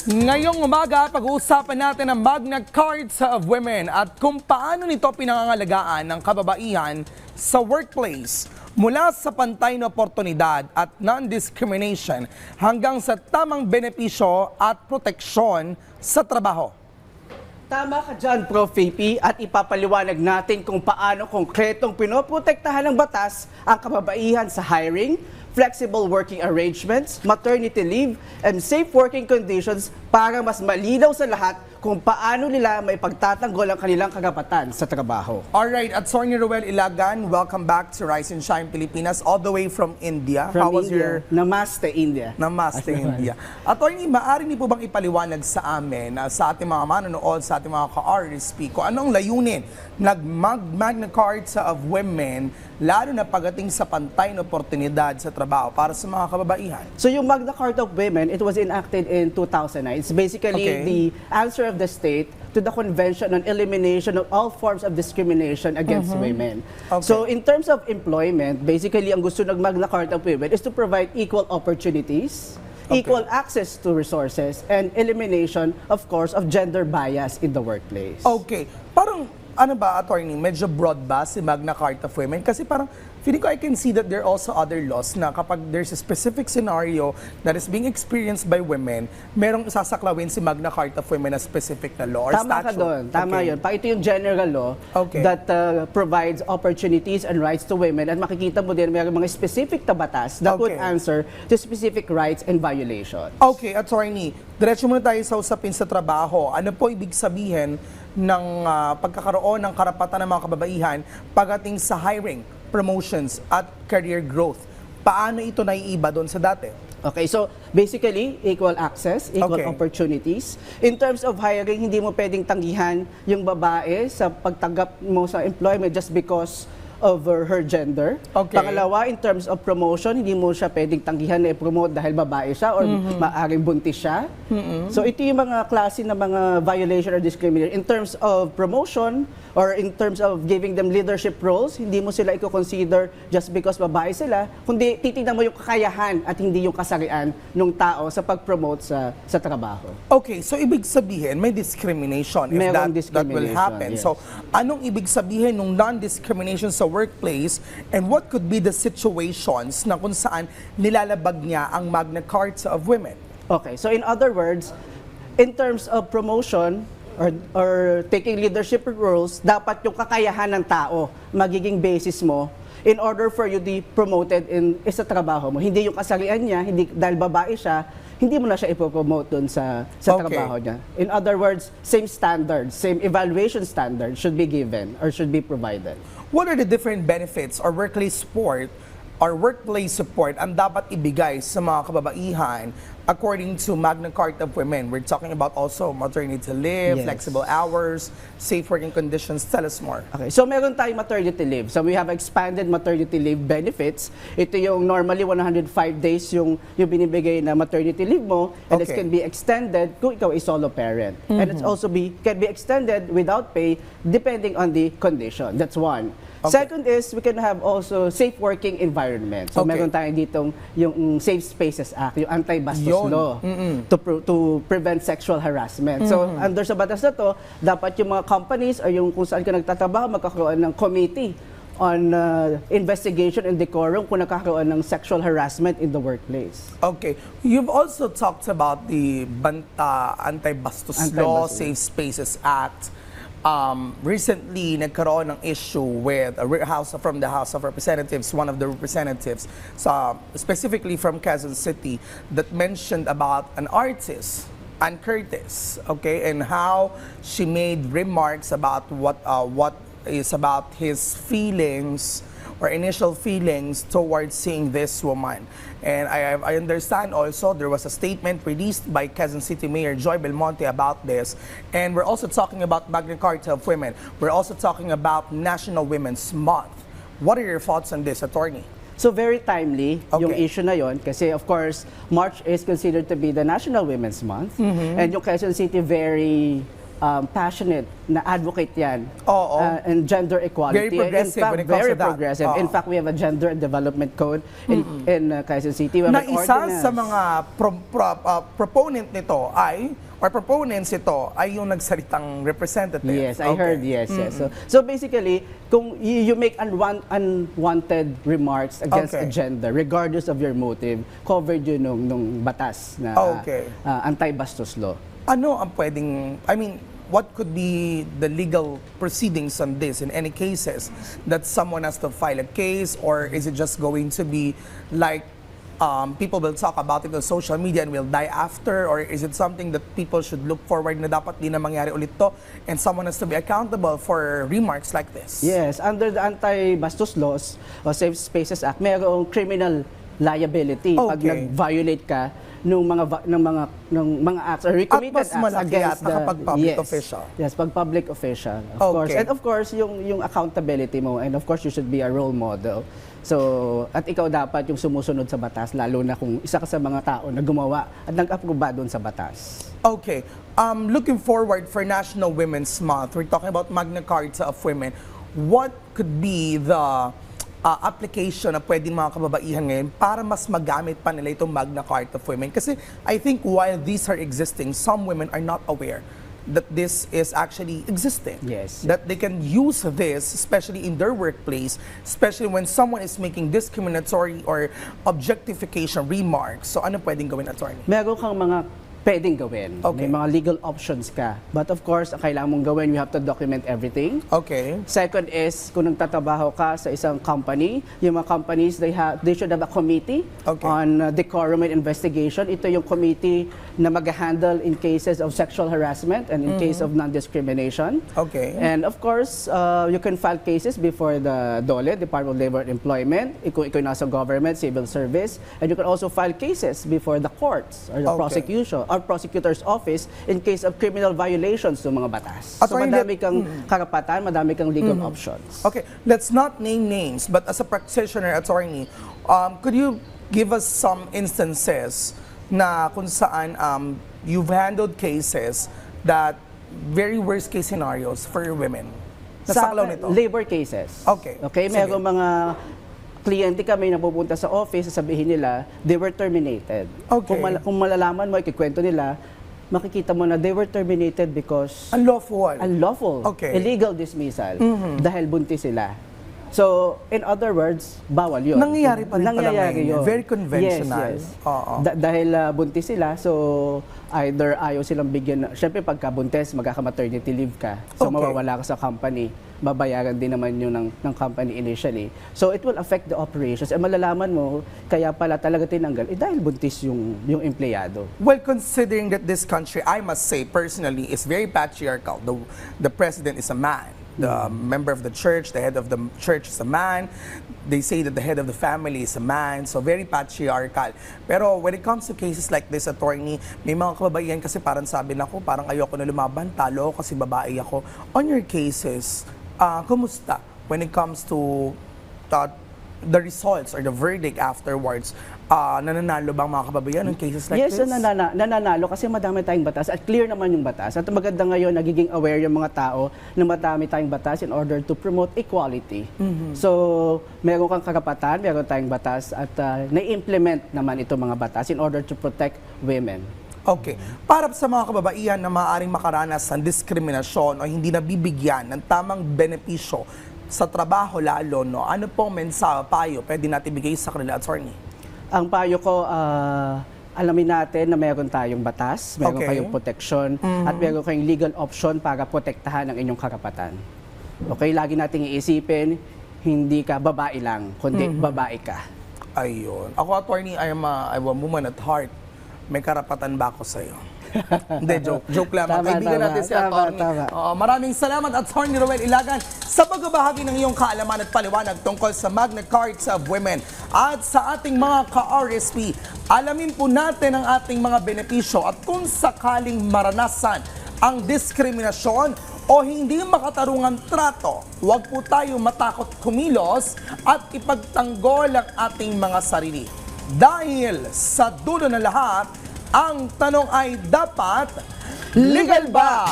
Ngayong umaga, pag-uusapan natin ang Magna Carta of Women at kung paano nito pinangangalagaan ng kababaihan sa workplace mula sa pantay na oportunidad at non-discrimination hanggang sa tamang benepisyo at proteksyon sa trabaho. Tama ka dyan, Prof. VP, at ipapaliwanag natin kung paano konkretong pinoprotektahan ng batas ang kababaihan sa hiring, flexible working arrangements, maternity leave, and safe working conditions para mas malinaw sa lahat kung paano nila may pagtatanggol ang kanilang karapatan sa trabaho. Alright, at Atty. Ruel Ilagan, welcome back to Rise and Shine Pilipinas, all the way from India. From How was India. Namaste, India. Namaste, India. Attorney, maaari niyo po bang ipaliwanag sa amin, sa ating mga manonood, sa ating mga ka-RSP, kung anong layunin ng Magna Carta of Women, lalo na pagdating sa pantay na oportunidad sa trabaho para sa mga kababaihan? So yung Magna Carta of Women, it was enacted in 2009. It's basically the answer of the state to the Convention on Elimination of All Forms of Discrimination Against Women. So in terms of employment, basically ang gusto ng Magna Carta of Women is to provide equal opportunities, equal access to resources, and elimination, of course, of gender bias in the workplace. Okay. Parang, ano ba, attorney, medyo broad ba si Magna Carta of Women? Kasi parang, feeling ko I can see that there are also other laws na kapag there's a specific scenario that is being experienced by women, merong sasaklawin si Magna Carta of Women na specific na law or Tama statute. ka doon. Tama yun. Ito yung general law that provides opportunities and rights to women. At makikita mo din, mayroong mga specific na batas that would answer to specific rights and violations. Okay, attorney, diretso muna tayo sa usapin sa trabaho. Ano po ibig sabihin ng pagkakaroon ng karapatan ng mga kababaihan pagdating sa hiring, promotions at career growth? Paano ito naiiba doon sa dati? Okay, so basically, equal access, equal opportunities. In terms of hiring, hindi mo pwedeng tanggihan yung babae sa pagtanggap mo sa employment just because of her gender. Pangalawa, in terms of promotion, hindi mo siya pwedeng tanggihan na i-promote dahil babae siya or maaaring buntis siya. So ito yung mga klase ng mga violation or discrimination. In terms of promotion or in terms of giving them leadership roles, hindi mo sila i-consider just because babae sila, kundi titignan mo yung kakayahan at hindi yung kasarian ng tao sa pag-promote sa trabaho. Okay, so ibig sabihin may discrimination if that will happen. Yes. So anong ibig sabihin ng non-discrimination sa workplace and what could be the situations na kung saan nilalabag niya ang Magna Carta of Women? Okay, so in other words, in terms of promotion or taking leadership roles, dapat yung kakayahan ng tao magiging basis mo in order for you to be promoted sa trabaho mo. Hindi yung kasarian niya, hindi dahil babae siya, hindi mo na siya ipopromote doon sa trabaho niya. In other words, same standards, same evaluation standards should be given or should be provided. What are the different benefits or workplace support ang dapat ibigay sa mga kababaihan according to Magna Carta of Women? We're talking about also maternity leave, flexible hours, safe working conditions. Tell us more. Okay, so meron tayong maternity leave. So we have expanded maternity leave benefits. Ito yung normally 105 days yung binibigay na maternity leave mo, and it can be extended kung ikaw ay solo parent. And it's also can be extended without pay depending on the condition. That's one. Second is, we can have also safe working environment. So meron tayong ditong yung Safe Spaces Act, yung anti-bastos law to prevent sexual harassment. So under sa batas na to, dapat yung mga companies or yung kung saan ka nagtatrabaho magkakaroon ng committee on investigation and decorum kung nagkakaroon ng sexual harassment in the workplace. Okay. You've also talked about the anti-bastos law, Safe Spaces Act. Recently, nagkaroon ng issue with from the House of Representatives, one of the representatives, specifically from Quezon City, that mentioned about an artist, Ann Curtis, and how she made remarks about what is about his feelings or initial feelings towards seeing this woman. And I understand also there was a statement released by Quezon City Mayor Joy Belmonte about this. And we're also talking about Magna Carta of Women. We're also talking about National Women's Month. What are your thoughts on this, attorney? So very timely yung issue na yon kasi of course March is considered to be the National Women's Month. And yung Quezon City very passionate na advocate yan. Oo. And gender equality. Very progressive In fact, when it comes very to that. progressive. Oo. In fact, we have a gender and development code in Quezon City. We have Na an isa ordinance. sa mga proponent nito ay, or proponents ito, ay yung nagsalitang representative. Yes, I heard, yes. So basically, kung you make unwanted remarks against a gender, regardless of your motive, covered yun nung batas na anti-bastos law. Ano ang pwedeng, what could be the legal proceedings on this in any cases that someone has to file a case, or is it just going to be like people will talk about it on social media and will die after, or is it something that people should look forward na dapat di na mangyari ulit to and someone has to be accountable for remarks like this? Yes, under the anti-bastos laws o Safe Spaces Act, mayroong criminal liability pag nag-violate ka ng mga acts or committed acts against the kapag public official. Yes, pag public official, of course. And of course, yung accountability mo, and of course you should be a role model. So, at ikaw dapat yung sumusunod sa batas, lalo na kung isa ka sa mga tao na gumawa at nag-aproba doon sa batas. Okay. Looking forward for National Women's Month, we're talking about Magna Carta of Women. What could be the application na pwedeng mga kababaihan ngayon para mas magamit pa nila itong Magna Carta of Women? Kasi I think while these are existing, some women are not aware that this is actually existing. Yes. That they can use this, especially in their workplace, especially when someone is making discriminatory or objectification remarks. So ano pwedeng gawin, attorney? Meron kang mga pwedeng gawin. Okay. May mga legal options ka. But of course, ang kailangan mong gawin, you have to document everything. Okay. Second is, kung nagtatrabaho ka sa isang company, yung mga companies, they should have a committee on decorum and investigation. Ito yung committee na mag-handle in cases of sexual harassment and in case of non-discrimination. Okay. And of course, you can file cases before the DOLE, Department of Labor and Employment, ikaw nasa government, civil service, and you can also file cases before the courts or the prosecution or prosecutor's office in case of criminal violations ng mga batas. So madami kang karapatan, madami kang legal options. Okay, let's not name names, but as a practitioner, attorney, could you give us some instances na kung saan you've handled cases that very worst case scenarios for women? Sa Nasaklaw nito? labor cases. Okay. Okay, mayroong mga kliyente kami na pupunta sa office, sasabihin nila, they were terminated. Okay. Kung malalaman mo, ikikwento nila, makikita mo na they were terminated because unlawful, illegal dismissal, dahil buntis sila. So, in other words, bawal yun. Nangyayari pa rin pala ngayon. Yun. Very conventional. Yes. Dahil buntis sila, so either ayaw silang bigyan, syempre pagka buntis, magkaka-maternity leave ka. So, mawawala ka sa company. Babayaran din naman yun ng company initially. So, it will affect the operations. And malalaman mo, kaya pala talaga tinanggal, dahil buntis yung empleyado. Well, considering that this country, I must say, personally, is very patriarchal. The president is a man. The member of the church, the head of the church is a man. They say that the head of the family is a man. So very patriarchal. Pero when it comes to cases like this, attorney, may mga kababaihan kasi parang sabi na ko, parang ayoko na lumaban, talo kasi babae ako. On your cases, kumusta when it comes to the results or the verdict afterwards? Nananalo bang mga kababaihan ng cases like this? Yes, nananalo kasi madami tayong batas at clear naman yung batas. At maganda ngayon, nagiging aware yung mga tao na madami tayong batas in order to promote equality. So, meron kang karapatan, meron tayong batas at na-implement naman itong mga batas in order to protect women. Okay. Para sa mga kababaihan na maaaring makaranas ng diskriminasyon o hindi nabibigyan ng tamang benepisyo sa trabaho lalo, no? Ano pong mensahe, payo pwede natin bigay sa kanila, attorney? Ang payo ko, alamin natin na meron tayong batas, meron kayong protection, at meron kayong legal option para protektahan ang inyong karapatan. Okay, lagi nating iisipin, hindi ka babae lang, kundi babae ka. Ayun. Ako, attorney, I'm a woman at heart. May karapatan ba ako sa'yo? Hindi, joke lang. Kaibigan natin si attorney. Maraming salamat, attorney Roel Ilagan, sa pagbabahagi ng iyong kaalaman at paliwanag tungkol sa Magna Carta of Women. At sa ating mga ka-RSP, alamin po natin ang ating mga benepisyo at kung sakaling maranasan ang diskriminasyon o hindi makatarungang trato, huwag po tayo matakot kumilos at ipagtanggol ang ating mga sarili. Dahil sa dulo ng lahat, ang tanong ay dapat, legal ba?